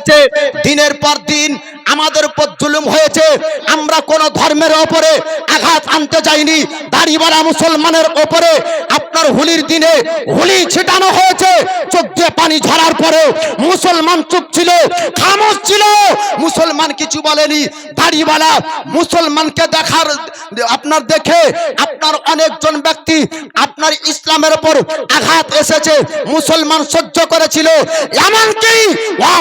করেছে। দিনের পর দিন আমাদের উপর জুলুম হয়েছে। আমরা কোন ধর্মের উপরে আঘাত আনতে যাইনি। দাড়িওয়ালা মুসলমানের উপরে আপনার হোলির দিনে হোলি ছিটানো হয়েছে। চোখ দিয়ে পানি ঝরার পরে মুসলমান চুপ ছিল, খামোশ ছিল, মুসলমান কিছু বলেনি। দাড়িওয়ালা মুসলমানকে দেখার আপনার দেখে আপনার অনেকজন ব্যক্তি আপনার ইসলামের উপর আঘাত এসেছে, মুসলমান সহ্য করেছিল। এমনকি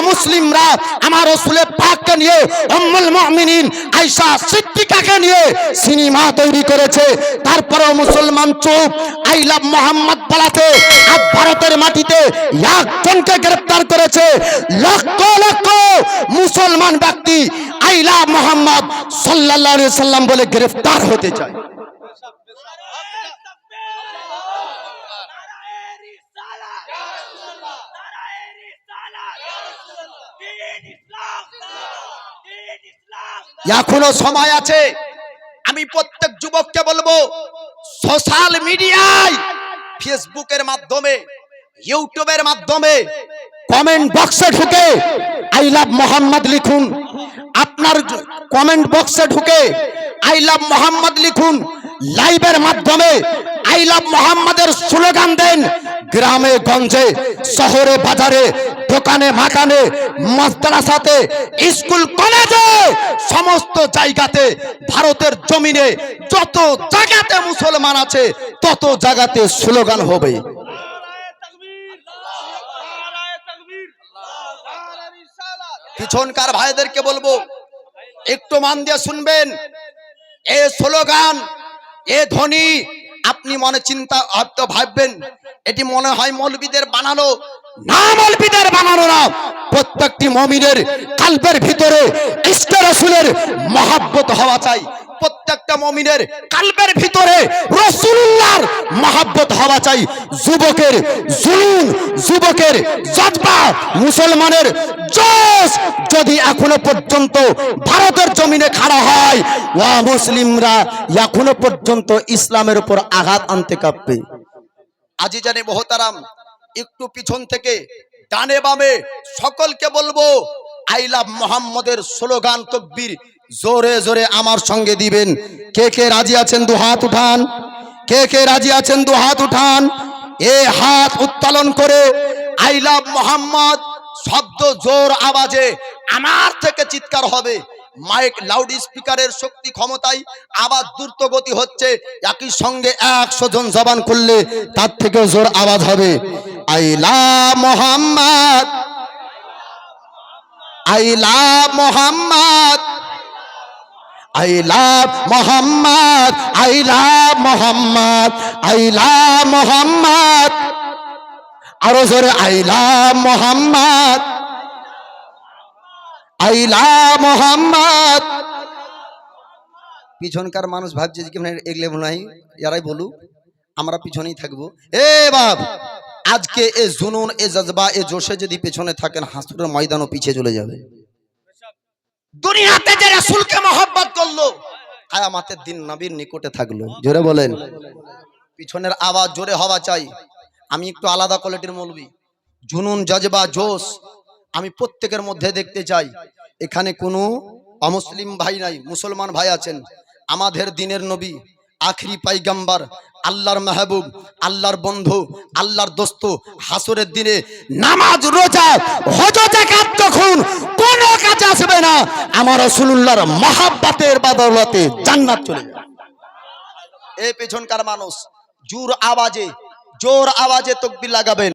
মুসলিমরা আমার রাসূলের পাককে নিয়ে উম্মুল মুমিনিন আয়েশা সিদ্দিকাকে নিয়ে সিনেমা তৈরি করেছে। তারপরেও মুসলমান চুপ। আই লাভ মোহাম্মদ বলাতে আজ ভারতের মাটিতে একজনকে গ্রেফতার করেছে। লক্ষ লক্ষ মুসলমান ব্যক্তি আই লাভ মোহাম্মদ সাল্লাল্লাহু আলাইহি সাল্লাম বলে গ্রেফতার হতে চায়। এখনো সময় আছে। আমি প্রত্যেক যুবককে বলবো, সোশ্যাল মিডিয়ায় ফেসবুকের মাধ্যমে, ইউটিউবের মাধ্যমে কমেন্ট বক্সে ঢুকে আই লাভ মোহাম্মদ লিখুন। আপনার কমেন্ট বক্সে ঢুকে আই লাভ মোহাম্মদ লিখুন। লাইভের মাধ্যমে আই লাভ মোহাম্মদের স্লোগান দেন। গ্রামে গঞ্জে, শহরে বাজারে, দোকানে মাকানে, মাদ্রাসাতে, স্কুল কলেজে, সমস্ত জায়গাতে, ভারতের জমিনে যত জায়গাতে মুসলমান আছে তত জায়গাতে স্লোগান হবে। পিছনকার ভাইদেরকে বলবো, একটু মান দিয়ে শুনবেন। এ স্লোগান, এ ধ্বনি আপনি মনে চিন্তা ভাববেন এটি মনে হয় মৌলবীদের বানানো। না, মৌলবীদের বানানো না। প্রত্যেকটি মুমিনের কলবের ভিতরে ইশকে রাসূলের মহব্বত হওয়া চাই। প্রত্যেকটা মুমিনের কলবের ভিতরে রাসূলুল্লাহর মহব্বত হওয়া চাই। যুবকের জুলুম, যুবকের জজবা, মুসলমানের জোশ যদি এখনো পর্যন্ত ভারতের জমিনে খাড়া হয়, মুসলিমরা এখনো পর্যন্ত ইসলামের উপর আঘাত আনতে কাঁপবে। আজিজানে মোহতারাম, একটু পিছন থেকে ডানে বামে সকলকে বলবো, আই লাভ মোহাম্মদের স্লোগান তাকবীর জোরে জোরে আমার সঙ্গে দিবেন। কে কে রাজি আছেন দু হাত উঠান। কে কে রাজি আছেন দু হাত উঠান। এ হাত উত্তোলন করে আই লাভ মোহাম্মদ শব্দ জোর আওয়াজে আমার থেকে চিৎকার হবে। মাইক লাউড স্পিকারের শক্তি ক্ষমতায় আওয়াজ দ্রুত গতি হচ্ছে। একই সঙ্গে 100 জন জবান করলে তার থেকে জোর আওয়াজ হবে। I love Muhammad, I love Muhammad, I love Muhammad, I love Muhammad, I love Muhammad. আরো জোরে I love Muhammad, I love Muhammad. পিছনকার মানুষ ভাবছে যে এগলে নাই, এরাই বলুক, আমরা পিছনেই থাকবো। এ বাপ, আজকে এ জুনুন, এ জজবা, এ জোশে যদি পেছনে থাকেন, হাসুরের ময়দানও পিছিয়ে চলে যাবে। দুনিয়াতে যে রাসূলকে মহব্বত করলো, কিয়ামতের দিন নবীর নিকটে থাকলো। জোরে বলেন। পিছনের আওয়াজ জোরে হওয়া চাই। আমি একটু আলাদা কোয়ালিটির মৌলবী। জুনুন, জজবা, জোশ আমি প্রত্যেকের মধ্যে দেখতে চাই। এখানে কোনো অমুসলিম ভাই নাই, মুসলমান ভাই আছেন। আমাদের দিনের নবী, আখরি পয়গম্বর, আল্লাহর মাহবুব, আল্লাহর বন্ধু, আল্লাহর দোস্ত, হাসরের দিনে নামাজ, রোজা, হজ, যাকাত যখন কোনো কাজে আসবে না, আমার রাসূলুল্লাহর মহব্বতের বদৌলতে জান্নাত চলে যাবে। এই পেছনকার মানুষ জোর আওয়াজে তাকবীর লাগাবেন।